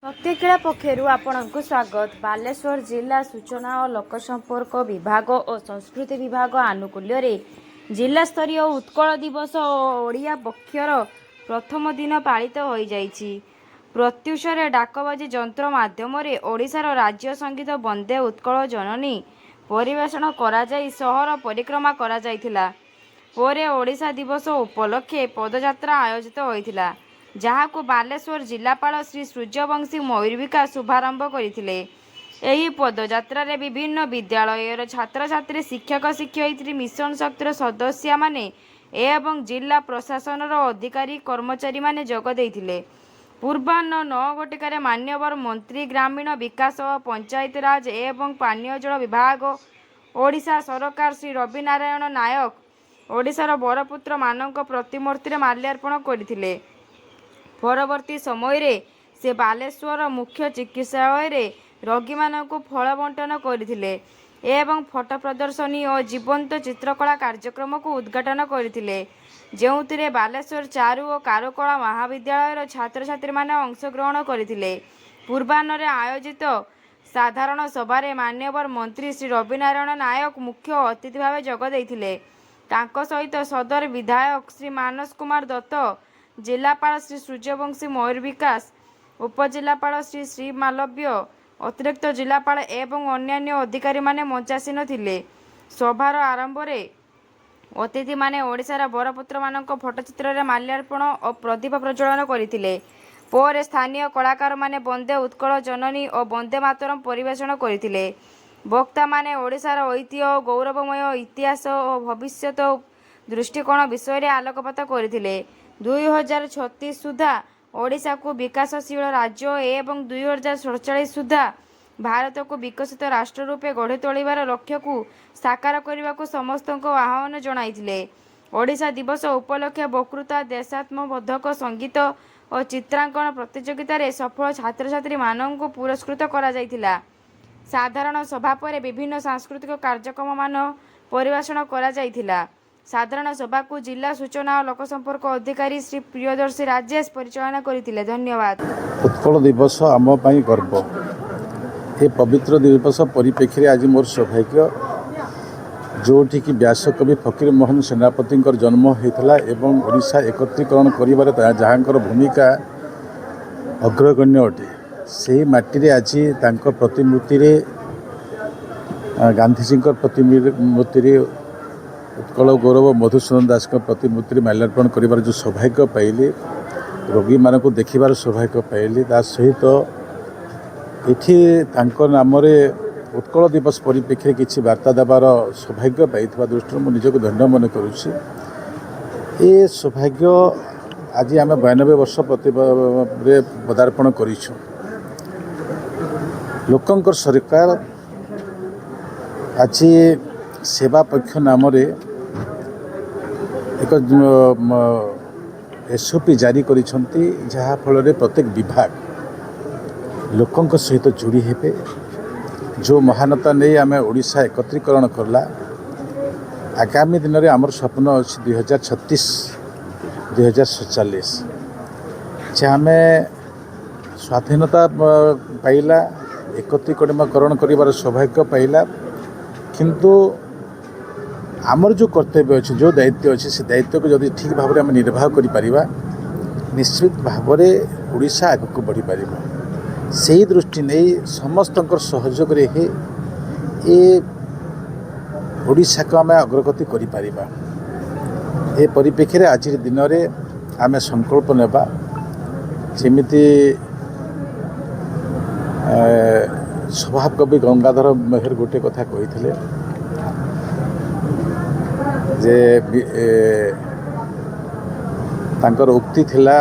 प्रतिक्रिया पक्षर आपणको स्वागत। बालेश्वर जिला सूचना और लोकसंपर्क विभाग और संस्कृति विभाग आनुकूल्य रे जिला स्तरीय उत्कल दिवस और ओडिया पक्षर प्रथम दिन पालित हो जाइछि। प्रत्युषरे डाकबाजी जंत्र माध्यम ओडिशार राज्य संगीत वंदे उत्कल जननी परिवेषण करा जाई सहर परिक्रमा करा जाइथिला। पोरे ओडिशा दिवस उपलक्षे पदयात्रा आयोजित होइथिला, जहाको बालेश्वर जिलापाल श्री सूर्यवंशी मयूरविका शुभारंभ करथिले। एही पदयात्रा विभिन्न विद्यालयर छात्र छात्री, शिक्षक शिक्षयित्री, मिशन शक्तिर सदस्य माने एवं जिला प्रशासनर अधिकारी कर्मचारी माने जोग देइथिले। पूर्वाह्न 9 घटिकार मान्यवर मंत्री ग्रामीण विकास और पंचायतराज एवं पानीय जल विभाग ओडिशा सरकार श्री रवि नारायण नायक ओडिशार बरपुत्र मानक प्रतिमूर्ति माल्यार्पण करथिले। परवर्ती समय रे से बालेश्वर मुख्य चिकित्सालय रे रोगी मानक फल बंटन करथिले एवं फोटो प्रदर्शनी और जीवंत चित्रकला कार्यक्रम को उद्घाटन करथिले, जेउथिरे बालेश्वर चारु और कारुकला महाविद्यालयर छात्र छात्री माने अंशग्रहण करथिले। पूर्वाह्न रे आयोजित साधारण सभा रे मान्यवर मंत्री श्री रवि नारायण नायक मुख्य अतिथि भाव जोग देइथिले। तांको सहित सदर विधायक श्री मानस कुमार दत्त, जिलापाल श्री सूर्यवंशी मयूर विकास, उपजिलापाल श्री श्री मालव्य, अतिरिक्त जिलापाल एवं अन्यान्य अधिकारी माने मंचासीन थिले। सभार आरंभ रे अतिथि माने ओडिशार बरपुत्र मानक फोटोचित्र रे माल्यार्पण और प्रदीप प्रज्वलन करथिले। पोरे स्थानीय कलाकार माने वंदे उत्कल जननी और वंदे मातरम परिवेषण करथिले। वक्ता माने ओडिशार ऐतिह्य और गौरवमय इतिहास और भविष्यत दृष्टिकोण विषय रे आलोकपात करथिले। 2036 सुधा ओडिशा को विकासशील राज्य एवं 2047 सुधा भारत को विकसित राष्ट्र रूपे गढ़ी तोलिबार लक्ष्य को साकार करने को समस्त आह्वान जणाइथिले। ओडिशा दिवस उपलक्षे वक्तृता, देशात्मबोधक संगीत और चित्रांकन प्रतियोगिता रे सफल छात्र छात्री मानक पुरस्कृत करा जाइथिला। साधारण सभा पर विभिन्न सांस्कृतिक कार्यक्रम मान परिवेषण करा जाइथिला। साधारण सभा को जिला सूचना और लोकसंपर्क अधिकारी श्री प्रियदर्शी राजेश परिचालना करथिले। धन्यवाद। उत्कल दिवस आम पाई गर्व। ये पवित्र दिवस परिप्रेक्षी आज मोर सौभाग्य जोठी कि व्यासकवि फकीर मोहन सेनापति जन्म होता एवं ओडिशा एकत्रीकरण कर जहाँकर भूमिका अग्रगण्य अटे, से माटी आज तांको प्रतिमूर्ति रे गांधीजी प्रतिमूर्ति रे उत्कल गौरव मधुसूदन दास प्रतिमूर्ति माल्यार्पण कर जो सौभाग्य पाइली, रोगी मान को देखिबार सौभाग्य पाइली, ता सहित एठी तांको नाम रे उत्कल दिवस परिप्रेक्षी किसी वार्ता देवार सौभाग्य पाइथिबा दृष्टि मु निजक धन्य मन करुछि। ए सौभाग्य आज आम 92 वर्ष पदार्पण करिछु। लोकंकर सरकार आज सेवा पक्ष नाम रे एक एसओपी जारी करिसंती, जहा फल रे प्रत्येक विभाग लोकंक सहित जोड़ी हेबे। जो महानता नहीं आम ओडिशा एकत्रीकरण करला, आगामी दिन में आमर स्वप्न अच्छी 2036 2047 जे आम स्वाधीनता पाइला, एकत्रीकरण कर सौभाग्य पाइला, किंतु आमर जो कर्तव्य अच्छे, जो दायित्व अच्छे, से दायित्व को जदि ठीक भाव में निर्वाह करिपरिबा, निश्चित भाव में ओडिशा आग को बढ़ी पार। से दृष्टि नहीं समस्त सहयोग रे ये ओडिशा को आम अग्रगति करिपरिबा। ए परिप्रेक्षी आज दिन में आम संकल्प नेबा, जेमिति स्वभाव कवि गंगाधर मेहर गोटे कथा कही जे तांकर उक्ति थिला